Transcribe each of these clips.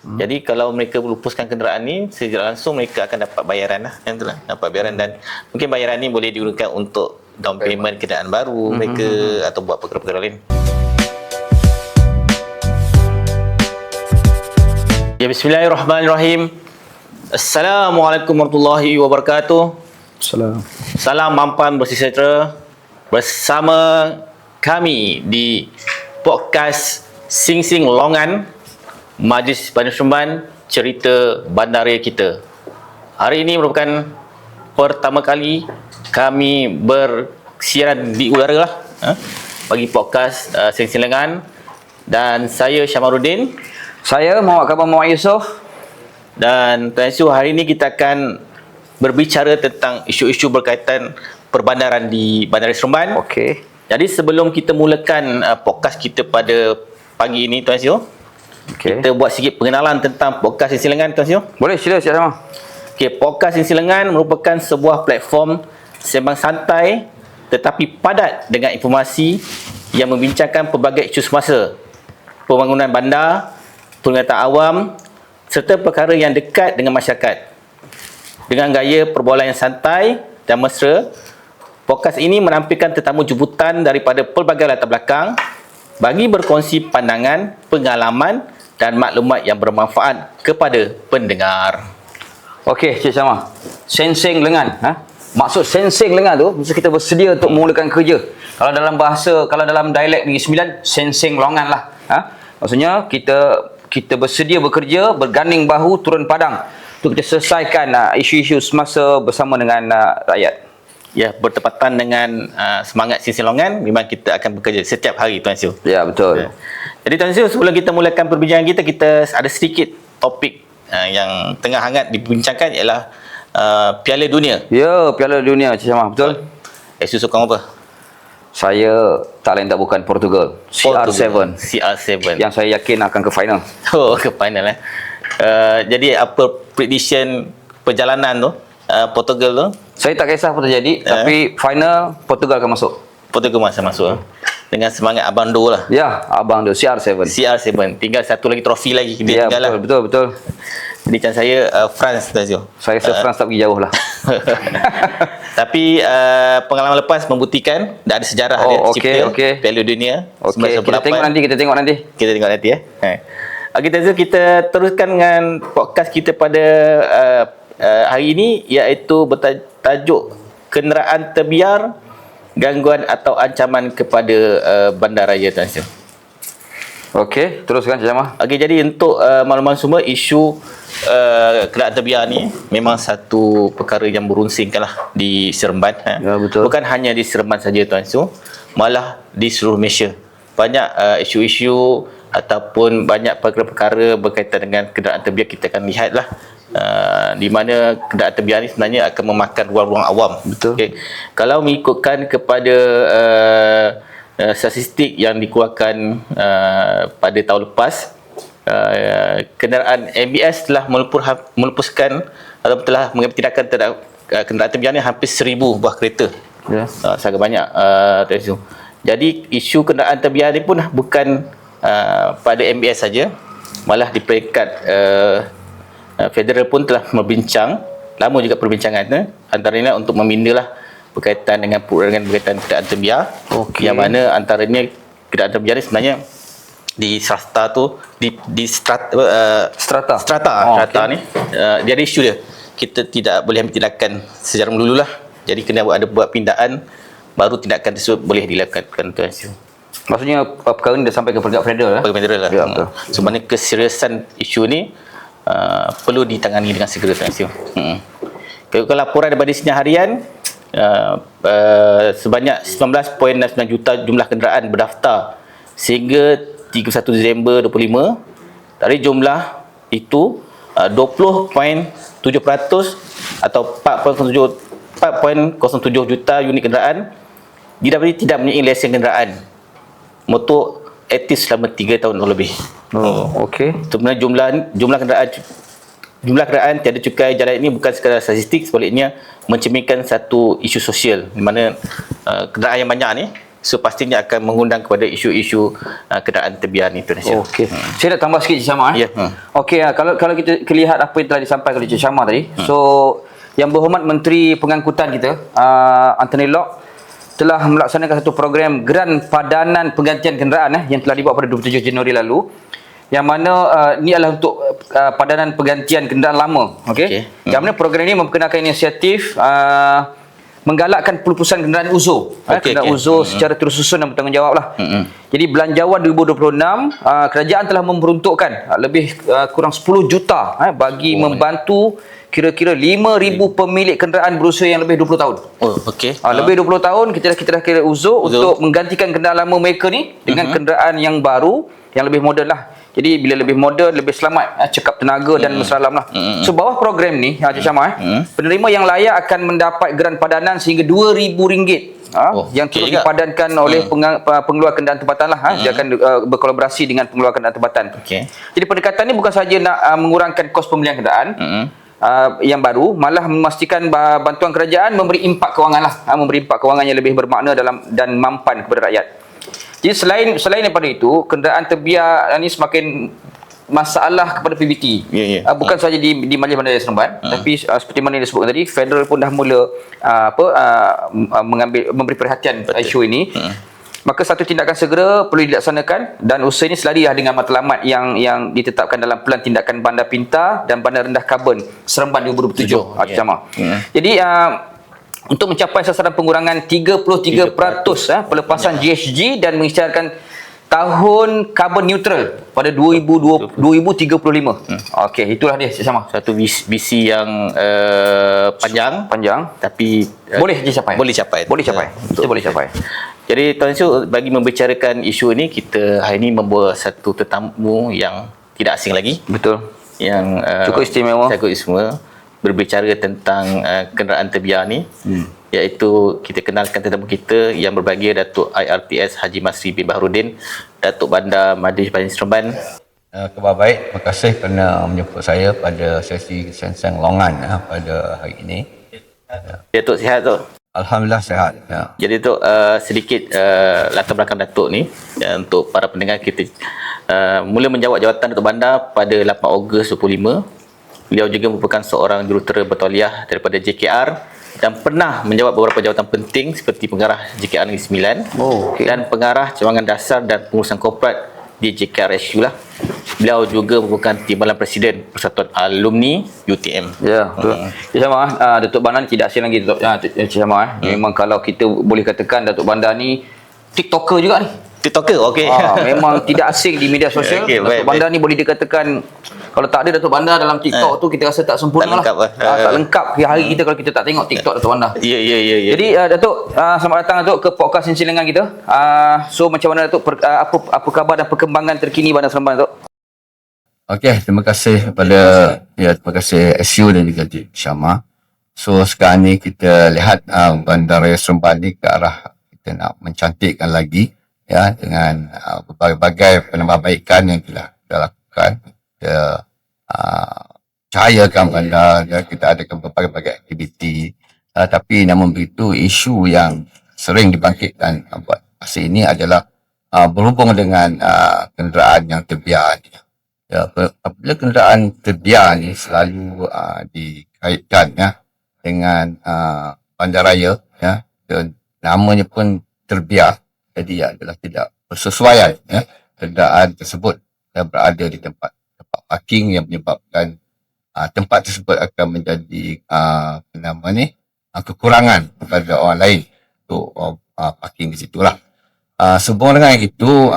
Jadi kalau mereka melupuskan kenderaan ni, secara langsung mereka akan dapat bayaran lah. Yang itulah, dapat bayaran, dan mungkin bayaran ni boleh digunakan untuk down payment kenderaan baru mereka atau buat perkara-perkara lain. Ya, bismillahirrahmanirrahim. Assalamualaikum warahmatullahi wabarakatuh. Salam mampan bersejahtera bersama kami di podcast Sing Sing Longan, Majlis Penerjemahan Cerita Bandaraya Kita. Hari ini merupakan pertama kali kami bersiaran di udara lah, bagi podcast Sing Sing Longan, dan saya Syamaruddin. Saya Muhammad Kabar Muhammad Yusof. Dan Tuan Su, hari ini kita akan berbicara tentang isu-isu berkaitan perbandaran di Bandaraya Seremban. Okey. Jadi sebelum kita mulakan podcast kita pada pagi ini, Tuan Su, kita buat sikit pengenalan tentang podcast Sing Sing Lengan, Tuan Su. Boleh, sila sama. Okey, podcast Sing Sing Lengan merupakan sebuah platform sembang santai tetapi padat dengan informasi yang membincangkan pelbagai isu semasa, pembangunan bandar, pengetahuan awam serta perkara yang dekat dengan masyarakat. Dengan gaya perbualan yang santai dan mesra, podcast ini menampilkan tetamu jemputan daripada pelbagai latar belakang bagi berkongsi pandangan, pengalaman dan maklumat yang bermanfaat kepada pendengar. Okey, Cik Syamah. Sing Sing Lengan, maksud Sing Sing Lengan tu, mesti kita bersedia untuk memulakan kerja. Kalau dalam bahasa, kalau dalam dialek Negeri Sembilan, Sing Sing Longan lah. Maksudnya kita bersedia bekerja, berganding bahu, turun padang untuk kita selesaikan isu-isu semasa bersama dengan rakyat. Ya, bertepatan dengan semangat Sing Sing Longan, memang kita akan bekerja setiap hari, Tuan Su. Ya, betul. Ya. Jadi Tuan Su, sebelum kita mulakan perbincangan kita, kita ada sedikit topik yang tengah hangat dibincangkan, ialah Piala Dunia. Ya, Piala Dunia, Cik Syamah, betul. Isu sokong apa? Saya tak lain tak bukan Portugal. CR7. CR7. Yang saya yakin akan ke final. Oh, ke final jadi apa prediction perjalanan tu, Portugal tu? Saya tak kisah apa terjadi, tapi final Portugal akan masuk. Portugal masuk dengan semangat Abang Do lah. Ya, Abang Do, CR7. CR7. Tinggal satu lagi trofi lagi dia tinggal betul. Jadi macam saya France, Tuan Su. Saya rasa France tak pergi jauh lah. Tapi pengalaman lepas membuktikan dah ada sejarah dia cipta Piala Dunia. Okey, kita tengok nanti. Kita tengok nanti Okey, Tuan Su, kita teruskan dengan podcast kita pada hari ini, iaitu bertajuk kenderaan terbiar, gangguan atau ancaman kepada bandaraya, Tuan Su. Okey, teruskan Cik Syamah. Okey, jadi untuk makluman semua, isu kenderaan terbiar ni memang satu perkara yang berunsingkan lah di Seremban. Ya, betul. Bukan hanya di Seremban saja, Tuan Su, malah di seluruh Malaysia. Banyak isu-isu ataupun banyak perkara-perkara berkaitan dengan kenderaan terbiar kita akan lihat lah. Di mana kenderaan terbiar ni sebenarnya akan memakan ruang-ruang awam. Betul. Okay. Kalau mengikutkan kepada statistik yang dikeluarkan pada tahun lepas, kenderaan MBS telah melupuskan atau telah mengambil tindakan terhadap kenderaan terbiar ni hampir 1,000 buah kereta. Ya. Sangat banyak. Jadi isu kenderaan terbiar ni pun bukan pada MBS saja, malah di peringkat federal pun telah membincang, lama juga perbincangan antaranya untuk memindalah berkaitan dengan perorangan berkaitan kenderaan terbiar. Yang mana antaranya kenderaan terbiar ni sebenarnya di strata tu, di strata ni dia ada isu dia. Kita tidak boleh ambil tindakan secara melulu lah. Jadi kena ada buat pindaan, baru tindakan tersebut boleh dilakukan, Tuan Su. Maksudnya perkara ni dah sampai ke peringkat federal lah. Federal lah. Ya, betul. Sebenarnya keseriusan isu ni perlu ditangani dengan segera, Tuan Su. Kalau laporan daripada Sinar Harian, sebanyak 19.9 juta jumlah kenderaan berdaftar sehingga 31 Disember 25. Dari jumlah itu 20.7% atau 4.07 juta unit kenderaan didapati tidak mempunyai lesen kenderaan motor aktif selama 3 tahun lebih. Okey. Sebenarnya jumlah kenderaan tiada cukai jalan ini bukan sekadar statistik, sebaliknya mencerminkan satu isu sosial di mana kenderaan yang banyak ni So pastinya akan mengundang kepada isu-isu kenderaan terbiar ni, Tuan Syah. Okey. Saya nak tambah sikit Cik Syamah. Ya. Okey, kalau kita lihat apa yang telah disampaikan oleh Cik Syamah tadi. So, Yang Berhormat Menteri Pengangkutan kita, Anthony Locke, telah melaksanakan satu program Geran Padanan Penggantian Kenderaan yang telah dibuat pada 27 Januari lalu. Yang mana ni adalah untuk padanan penggantian kenderaan lama. Okey. Yang mana program ini memperkenalkan inisiatif menggalakkan pelupusan kenderaan uzur. Kenderaan uzur secara tersusun dan bertanggungjawab lah. Jadi belanjawan 2026, kerajaan telah memperuntukkan lebih kurang 10 juta bagi membantu kira-kira 5,000 pemilik kenderaan berusia yang lebih 20 tahun. Lebih 20 tahun kita dah kira uzur untuk menggantikan kenderaan lama mereka ni dengan kenderaan yang baru, yang lebih moden lah. Jadi bila lebih moden, lebih selamat, cekap tenaga dan mesralam lah. So bawah program ni, Cik Syamah, penerima yang layak akan mendapat geran padanan sehingga RM2,000 yang turut dipadankan oleh pengeluar kenderaan tempatan lah. Dia akan berkolaborasi dengan pengeluar kenderaan tempatan. Jadi pendekatan ni bukan sahaja nak mengurangkan kos pembelian kenderaan yang baru, malah memastikan bantuan kerajaan memberi impak kewangan lah, memberi impak kewangan yang lebih bermakna dan mampan kepada rakyat. Jadi selain daripada itu, kenderaan terbiar ni semakin masalah kepada PBT. Bukan sahaja di Majlis Bandaraya Seremban, tapi seperti mana yang disebutkan tadi, federal pun dah mula memberi perhatian isu ini. Maka satu tindakan segera perlu dilaksanakan dan usaha ini selarilah dengan matlamat yang ditetapkan dalam Pelan Tindakan Bandar Pintar dan Bandar Rendah Karbon Seremban 2027. Jadi untuk mencapai sasaran pengurangan 33% pelepasan GHG dan mengisytiharkan tahun karbon neutral pada 2035. Okey, itulah dia sama. Satu visi yang panjang tapi boleh dicapai. Boleh capai. Kita boleh capai. Jadi Tuan Syul, bagi membicarakan isu ini, kita hari ini membawa satu tetamu yang tidak asing lagi. Betul. Yang cukup istimewa. Berbicara tentang kenderaan terbiar ni, iaitu kita kenalkan tetamu kita yang berbahagia, Datuk IRPS Haji Masri bin Baharudin, Datuk Bandar Majlis Bandaraya Seremban. Khabar baik, terima kasih kerana menjemput saya pada sesi senseng longan pada hari ini. Datuk sihat tu? Alhamdulillah sihat. Jadi Datuk, sedikit latar belakang Datuk ni untuk para pendengar kita. Mula menjawat jawatan Datuk Bandar pada 8 Ogos 25. Beliau juga merupakan seorang jurutera bertauliah daripada JKR dan pernah menjawat beberapa jawatan penting seperti pengarah JKR Negeri Sembilan dan pengarah cawangan dasar dan pengurusan korporat di JKRSU lah. Beliau juga merupakan timbalan Presiden Persatuan Alumni UTM. Ya, betul. Cik Syamah, Datuk Bandar ni tidak asing lagi, Cik Syamah. Memang kalau kita boleh katakan Datuk Bandar ni TikToker juga ni. TikToker, okey. Memang tidak asing di media sosial. Datuk Bandar ni boleh dikatakan, kalau tak ada Datuk Bandar dalam TikTok tu, kita rasa tak sempurna lah. Tak lengkap hari kita kalau kita tak tengok TikTok Datuk Bandar. Ya. Jadi Datuk, selamat datang Datuk ke podcast Sensing Lengan kita. So macam mana Datuk, apa khabar dan perkembangan terkini Bandar Seremban Datuk? Okey, terima kasih terima kasih SU dan juga Cik Syamah. So sekarang ni kita lihat Bandaraya Seremban ni ke arah kita nak mencantikkan lagi dengan berbagai penambahbaikan yang telah kita lakukan. Kita cahayakan bandar, kita adakan berbagai aktiviti, tapi namun begitu isu yang sering dibangkitkan buat masa ini adalah berhubung dengan kenderaan yang terbiar ni. Apabila kenderaan terbiar ni selalu dikaitkan dengan bandaraya, dan namanya pun terbiar, jadi adalah tidak bersesuaian kenderaan tersebut berada di tempat parking yang menyebabkan tempat tersebut akan menjadi kekurangan kepada orang lain untuk parking di situlah. Sehubungan dengan itu,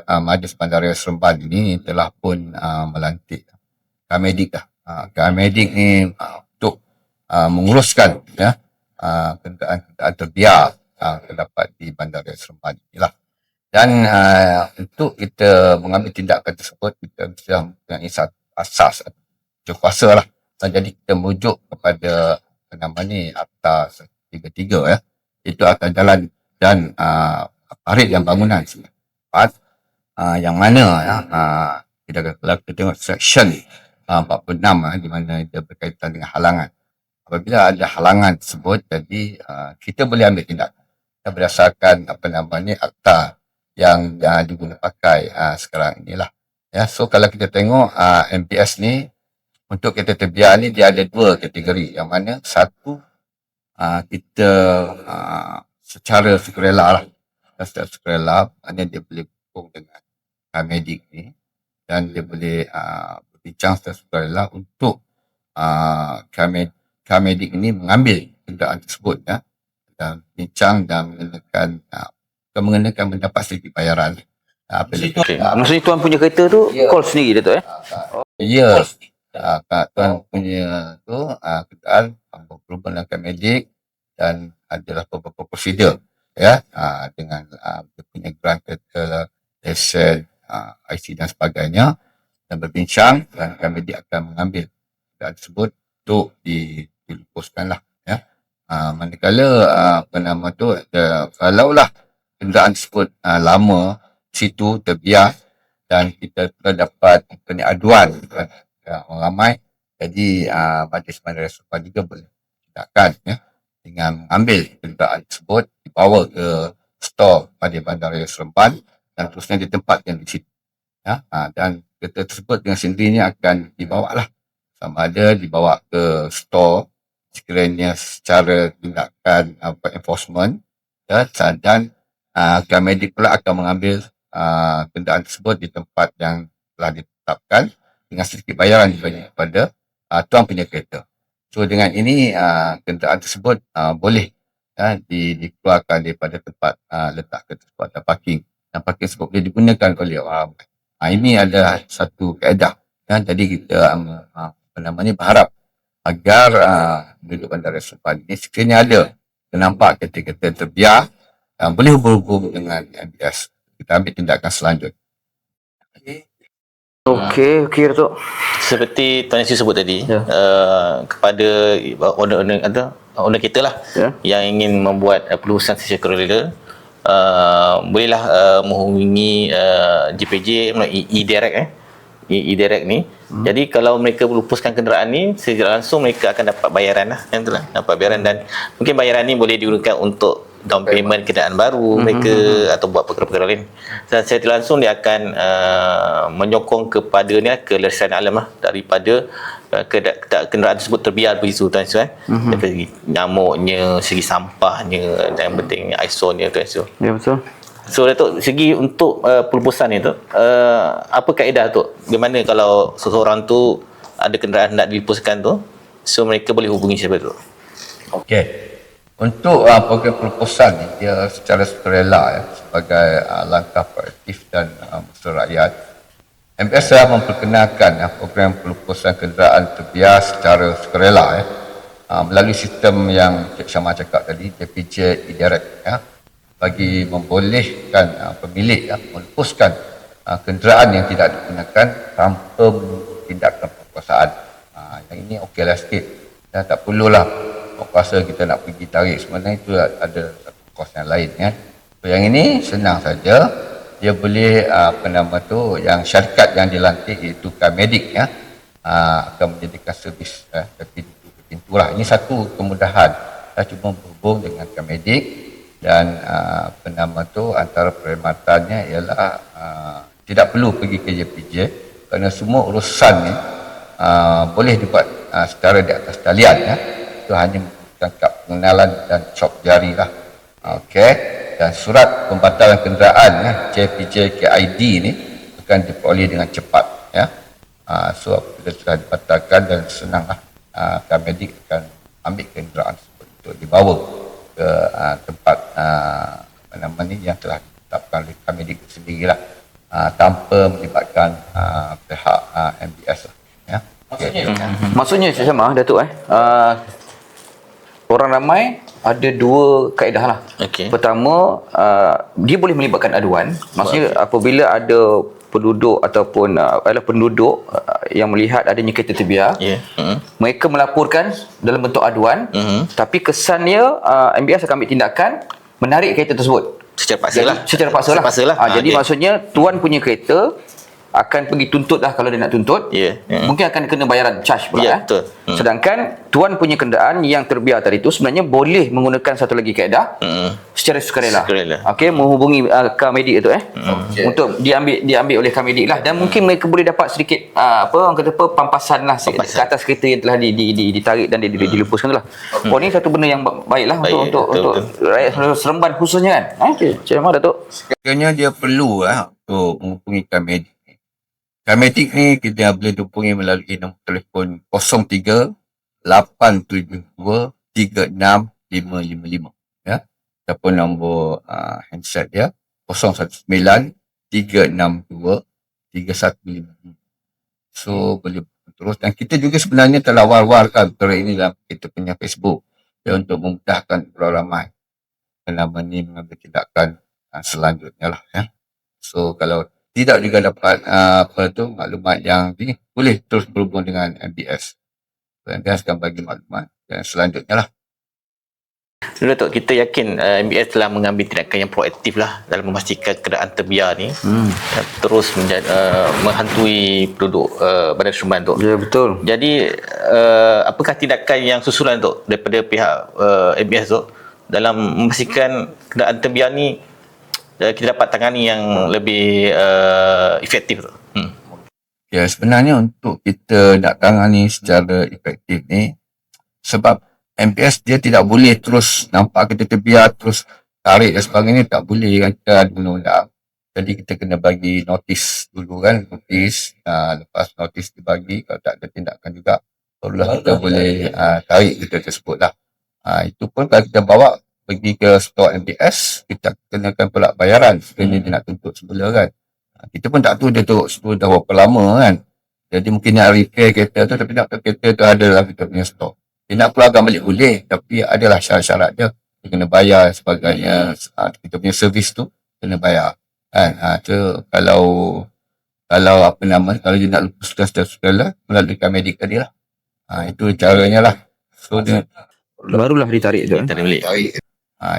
Majlis Bandaraya Seremban ini telah pun melantik Kamedik Kamedik ni untuk menguruskan kenderaan terbiar terdapat di Bandaraya Seremban inilah. Dan untuk kita mengambil tindakan tersebut, kita sudah mempunyai asas kuasa lah. Jadi kita merujuk kepada Akta 33 itu akan jalan dan parit dan bangunan yang mana kalau kita tengok section 46 di mana dia berkaitan dengan halangan. Apabila ada halangan tersebut, jadi kita boleh ambil tindakan. berdasarkan akta yang diguna pakai sekarang inilah. Ya, so kalau kita tengok MPS ni untuk kereta terbiar ni dia ada 2 kategori, yang mana satu kita secara sukarela lah. Secara sukarela, maknanya dia boleh berhubung dengan medik ni dan dia boleh berbincang secara sukarela untuk medik ini mengambil kenderaan tersebut, ya, dan bincang dan mengenakan mendapat sedikit bayaran. Maksudnya tuan punya kereta tu call sendiri Datuk Ya. Tuan punya tu kenderaan berhubungan medik dan adalah beberapa prosedur, ya, dengan dia punya grant kereta, lesen, IC dan sebagainya, dan berbincang dan medik akan mengambil kenderaan tersebut untuk dilupuskan lah, ya. Manakala kalaulah kenderaan tersebut lama situ terbiar dan kita telah dapat aduan orang ramai, jadi Majlis Bandar Raya Seremban juga boleh tindakan, ya, dengan mengambil kenderaan tersebut dibawa ke stor pada Bandar Raya Seremban dan terusnya ditempatkan di situ, ya. Dan kereta tersebut dengan sendirinya akan dibawa lah, sama ada dibawa ke stor sekiranya secara tindakan enforcement, ya, dan medik pula akan mengambil kenderaan tersebut di tempat yang telah ditetapkan dengan sedikit bayaran kepada tuan punya kereta. So dengan ini kenderaan tersebut boleh dikeluarkan daripada tempat letak kereta tersebut atau parking, dan parking tersebut boleh digunakan oleh orang ramai. Ini adalah satu kaedah, ya. Jadi kita berharap agar penduduk Bandar Raya Seremban ini sekiranya ada nampak kereta-kereta terbiar boleh hubung dengan MBS, kita ambil tindakan selanjutnya. Okey Datuk. Seperti Tuan Yusuf sebut tadi, kepada owner kita lah, yang ingin membuat pelurusan secara sukarela, bolehlah menghubungi JPJ melalui e-direct ni. Jadi kalau mereka melupuskan kenderaan ni, secara langsung mereka akan dapat bayaran lah, dapat bayaran, dan mungkin bayaran ni boleh digunakan untuk down payment kenderaan baru mereka atau buat perkara-perkara lain. Dan secara langsung dia akan menyokong kepada ni kelestarian alam lah, daripada kenderaan tersebut terbiar begitu, Tuan Su, dari segi nyamuknya, segi sampahnya, dan yang penting ISO-nya, Tuan Su. Ya, betul. So Datuk, segi untuk pelupusan ni tu, apa kaedah tu? Bagaimana kalau seseorang tu ada kenderaan nak dilupuskan tu, so mereka boleh hubungi siapa tu? Okey. Untuk program pelupusan ni, dia secara sukarela, ya, sebagai langkah proaktif dan usaha rakyat, MPS telah memperkenalkan program pelupusan kenderaan terbiar secara sukarela, ya, melalui sistem yang Cik Syamah cakap tadi, JPJ e-direct, ya, bagi membolehkan pemilik melupuskan kenderaan yang tidak digunakan tanpa tindakan perkosaan. Yang ini okeylah sikit, dan tak perlulah kuasa kita nak pergi tarik, sebenarnya itu ada satu kos yang lain, ya. So, yang ini senang saja, dia boleh yang syarikat yang dilantik iaitu medik, ya, akan menjadikan servis pintu lah. Ini satu kemudahan, cuma berhubung dengan medik, dan antara perkhidmatannya ialah tidak perlu pergi ke JPJ kerana semua urusan ni boleh dibuat secara di atas talian, ya. Itu hanya membutuhkan kad pengenalan dan cop jari lah. Okey, dan surat pembatalan kenderaan, ya, JPJ KID ni akan diperoleh dengan cepat, ya. So apabila sudah dibatalkan, dan senanglah medik akan ambil kenderaan tersebut untuk dibawa ke tempat yang telah ditetapkan oleh medik sendirilah, tanpa melibatkan pihak MBS lah, ya. Maksudnya Cik Syamah, Datuk, orang ramai ada 2 kaedah lah. Pertama, dia boleh melibatkan aduan. Maksudnya apabila ada penduduk ataupun penduduk yang melihat adanya kereta terbiar, mereka melaporkan dalam bentuk aduan, tapi kesannya MBS akan ambil tindakan menarik kereta tersebut secara paksa lah. Jadi maksudnya tuan punya kereta akan pergi tuntut lah kalau dia nak tuntut. Ya. Mungkin akan kena bayaran charge pula. Ya, betul. Sedangkan tuan punya kenderaan yang terbiar tadi tu sebenarnya boleh menggunakan satu lagi kaedah secara sukarela. Okey, menghubungi Kamedik tu untuk diambil oleh Kamedik lah, dan mungkin mereka boleh dapat sedikit orang kata apa, pampasan lah ke atas kereta yang telah ditarik dan dilepaskan tu lah. Oh, ni satu benda yang baik lah untuk rakyat Seremban khususnya kan. Macam mana Datuk? Sekiranya dia perlu untuk menghubungi Kamedik. Kamedik ni kita boleh hubungi melalui nombor telefon 03 872 36555 ya, ataupun nombor handset dia 019 362 3155. So boleh terus, dan kita juga sebenarnya telah war-warkan perkara ini dalam kita punya Facebook ya, untuk memudahkan orang ramai selama ni mengambil tindakan selanjutnya lah ya. So kalau tidak juga dapat maklumat yang ini, boleh terus berhubung dengan MBS. MBS akan bagi maklumat dan selanjutnya lah. Datuk, kita yakin MBS telah mengambil tindakan yang proaktif lah dalam memastikan kenderaan terbiar ni terus menghantui penduduk Bandar Seremban tu. Ya, betul. Jadi apakah tindakan yang susulan tu daripada pihak MBS tu dalam memastikan kenderaan terbiar ni kita dapat tangani yang lebih efektif tu? Ya, sebenarnya untuk kita nak tangani secara efektif ni, sebab MPS dia tidak boleh terus nampak kita terbiar terus tarik dan sebagainya, tak boleh kan, kita ada undang-undang. Jadi kita kena bagi notis dulu kan, notis, lepas notis dibagi, kalau tak ada tindakan juga barulah kita boleh tarik kita tersebut lah. Itu pun kalau kita bawa pergi ke store MPS, kita kenakan pula bayaran sekiranya dia nak tuntut semula kan. Kita pun tak tahu dia tuntut semula dah berapa lama kan. Jadi mungkin nak repair kereta tu, tapi nak kereta tu ada dalam kita punya store. Dia nak keluarkan balik boleh, tapi adalah syarat-syarat dia. Dia kena bayar sebagainya, kita punya servis tu kena bayar kan. Kalau kalau dia nak lupuskan secara sukarela melalui Kamedik tadi lah. Itu caranya lah. So dia Barulah ditarik tu. Tarik balik.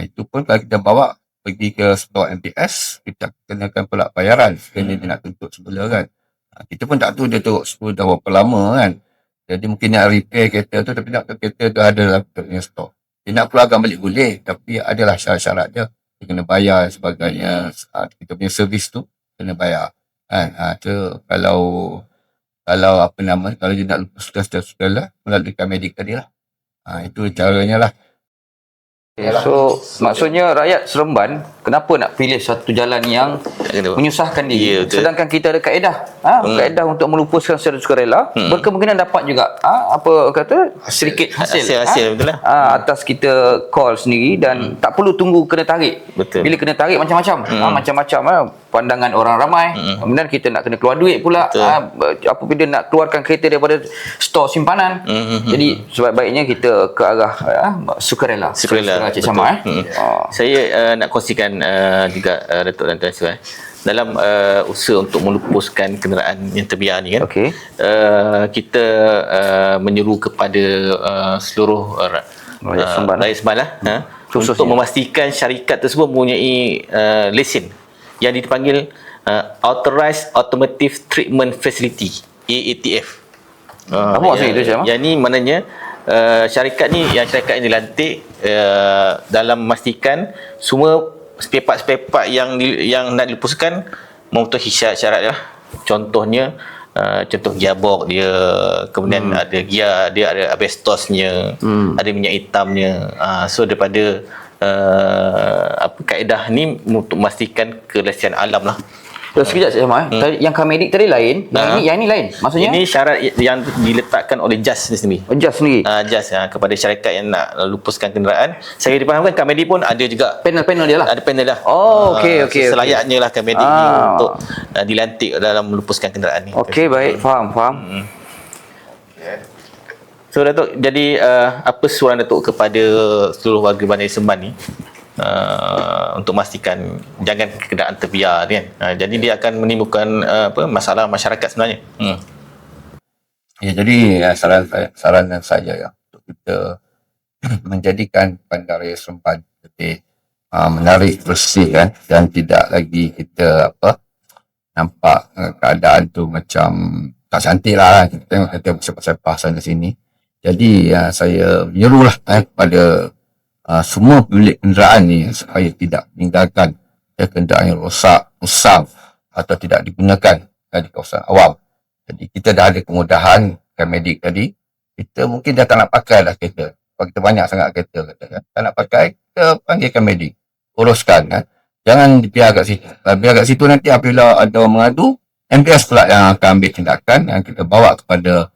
Itu pun kalau kita bawa pergi ke store MPS, kita kenakan pula bayaran sekiranya dia nak tuntut semula kan. Kita pun tak tahu dia tuntut semula dah berapa lama kan. Jadi mungkin nak repair kereta tu, tapi nak kereta tu ada dalam kita punya store. Dia nak keluarkan balik boleh, tapi adalah syarat-syarat dia. Dia kena bayar sebagainya, kita punya servis tu kena bayar kan. Kalau kalau dia nak lupuskan secara sukarela melalui Kamedik tadi lah. Itu caranya lah. So maksudnya rakyat Seremban kenapa nak pilih satu jalan yang menyusahkan dia, sedangkan kita ada kaedah kaedah untuk melupuskan secara sukarela, berkemungkinan dapat juga sedikit hasil betul lah. Atas kita call sendiri dan tak perlu tunggu kena tarik. Betul. Bila kena tarik macam-macam pandangan orang ramai, kemudian kita nak kena keluar duit pula apabila nak keluarkan kereta daripada stor simpanan. Jadi sebaik-baiknya kita ke arah sukarela. Cik Syamah. Saya nak kongsikan juga Datuk dan Tuan Syed, dalam usaha untuk melupuskan kenderaan yang terbiar ni kan. Kita menyeru kepada seluruh rakyat Seremban lah untuk memastikan syarikat tersebut mempunyai lesen yang dipanggil Authorized Automotive Treatment Facility, AATF. Apa maksud itu, Syamah? Yang ni maknanya syarikat yang dilantik dalam memastikan semua spare part yang nak dilupuskan memenuhi syarat dia. Contohnya contoh gearbox dia, kemudian ada gear dia, ada asbestosnya, ada minyak hitamnya. So daripada kaedah ni untuk memastikan kelesian alam lah. Sekejap Cik Syamah, yang Kamedik tadi lain, yang ini lain. Maksudnya ini syarat yang diletakkan oleh JAS sendiri. JAS sendiri. JAS kepada syarikat yang nak lupuskan kenderaan. Saya dipahamkan Kamedik pun ada juga panel dia lah. Ada panel lah. Okey. Selayaknya lah Kamedik ni untuk dilantik dalam melupuskan kenderaan ni. Okey, baik, faham. So Datuk, jadi apa suruhan Datuk kepada seluruh warga Bandar Seremban ni untuk memastikan jangan kenderaan terbiar kan. Jadi dia akan menimbulkan masalah masyarakat sebenarnya. Ya, jadi saran saya ya, untuk kita menjadikan Bandaraya Seremban lebih menarik, bersih kan, dan tidak lagi kita nampak keadaan tu macam tak cantik lah. Kita tengok kata sepah-sepah sana sini. Jadi saya menyerulah kepada semua pemilik kenderaan ni supaya tidak meninggalkan kenderaan yang rosak, usang atau tidak digunakan di kawasan awam. Jadi kita dah ada kemudahan medik tadi. Kita mungkin dah tak nak pakai dah kereta. Kalau kita banyak sangat kereta, kan? Tak nak pakai, kita panggilkan medik. Uruskan. Kan? Jangan dibiar kat situ. Biar kat situ nanti apabila ada orang mengadu, MPS pula yang akan ambil tindakan yang kita bawa kepada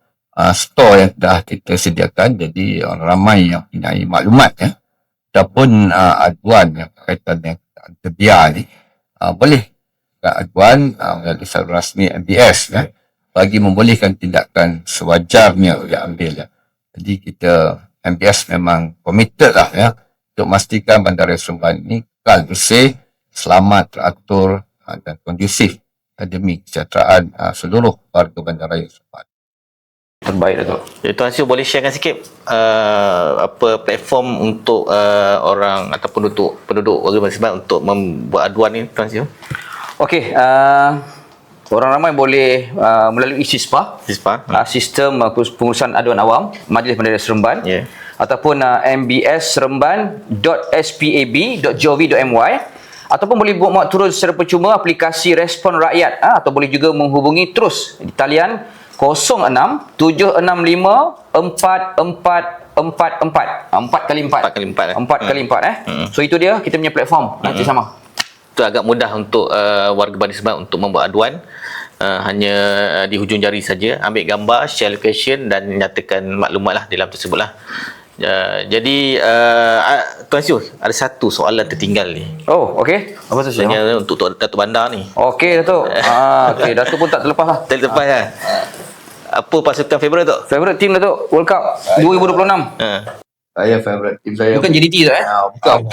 store yang dah kita sediakan. Jadi orang ramai yang punya maklumat ataupun aduan yang berkaitan dengan terbiar ni boleh aduan melalui saluran rasmi MPS bagi membolehkan tindakan sewajarnya diambil. Jadi kita MPS memang committed lah untuk memastikan Bandaraya Seremban ini kekal bersih, selamat, teratur dan kondusif demi kesejahteraan seluruh warga Bandaraya Seremban. Terbaik Datuk. Tuan Siu boleh sharekan sikit apa platform untuk orang ataupun untuk penduduk warga Bandaraya Seremban untuk membuat aduan ni, Tuan Siu? Okey, orang ramai boleh melalui SISPA, Sistem Pengurusan Aduan Awam Majlis Bandaraya Seremban, ataupun mbsseremban.spab.gov.my, ataupun boleh buat turun secara percuma aplikasi Respon Rakyat, atau boleh juga menghubungi terus di talian 06 765 4444 4 kali 4 So itu dia kita punya platform. Nanti sama itu agak mudah untuk warga Bandaraya Seremban untuk membuat aduan. Hanya di hujung jari saja, ambil gambar, share location dan nyatakan maklumat lah dalam tersebut lah. Jadi Tuan Siu, ada satu soalan tertinggal ni. Oh, okey. Apa tu Sebenarnya untuk Datuk Bandar ni. Okey Datuk. Okey, Datuk pun tak terlepas lah. Tak terlepas kan? Apa pasukan favourite Datuk? Favorite team Datuk World Cup 2026. Saya favourite team saya. Bukan JDT tu Bukan.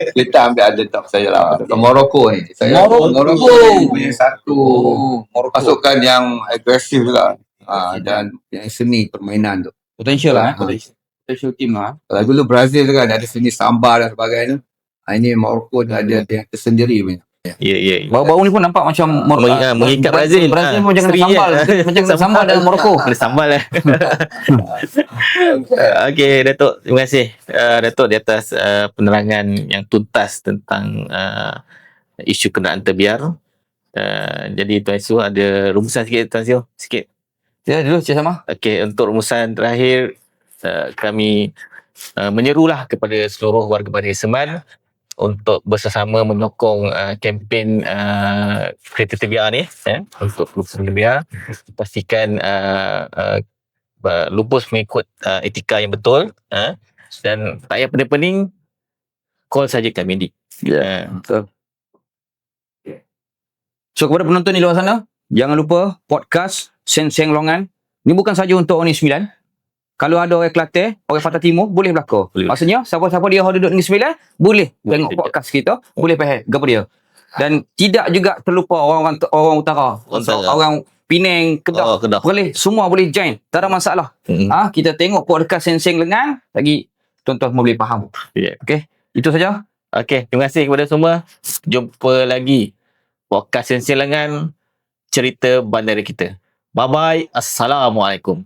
Kita ambil ada top saya lah. Morocco ni. Morocco. Punya satu pasukan yang agresif juga. Dan yang seni permainan tu. Potential lah. Potential team lah. Kalau dulu Brazil kan ada seni samba dan sebagainya. Ini Morocco ada yang tersendiri punya. Ya. Bau-bau ni pun nampak macam mengikat Brazil. Brazil pun jangan sambal. Macam sambal dalam Morocco. Ada sambal lah. Okey Datuk, terima kasih Datuk di atas penerangan yang tuntas tentang isu kenderaan terbiar. Jadi Tuan Siu ada rumusan sikit, Tuan Siu, sikit. Ya dulu Cik Sama. Okey, untuk rumusan terakhir kami menyerulah kepada seluruh warga Bandaraya Seremban untuk bersama-sama menyokong kempen kereta terbiar ni untuk lupus terbiar, pastikan lupus mengikut etika yang betul dan tak payah pening-pening, call saja kami di. Betul. So kepada penonton di luar sana, jangan lupa podcast Seng-Seng Longan ni bukan saja untuk orang Negeri Sembilan. Kalau ada orang Kelantan, orang Pantai Timur, boleh berlaku. Maksudnya, siapa-siapa dia orang duduk Negeri Sembilan, boleh tengok podcast kita, boleh faham apa dia. Dan tidak juga terlupa orang utara. Orang Penang, Kedah, boleh, semua boleh join. Tak ada masalah. Kita tengok podcast Seng-Seng Lengan, lagi tuan-tuan boleh faham. Okey, itu saja. Okey, terima kasih kepada semua. Jumpa lagi podcast Seng-Seng Lengan, cerita bandara kita. Bye-bye. Assalamualaikum.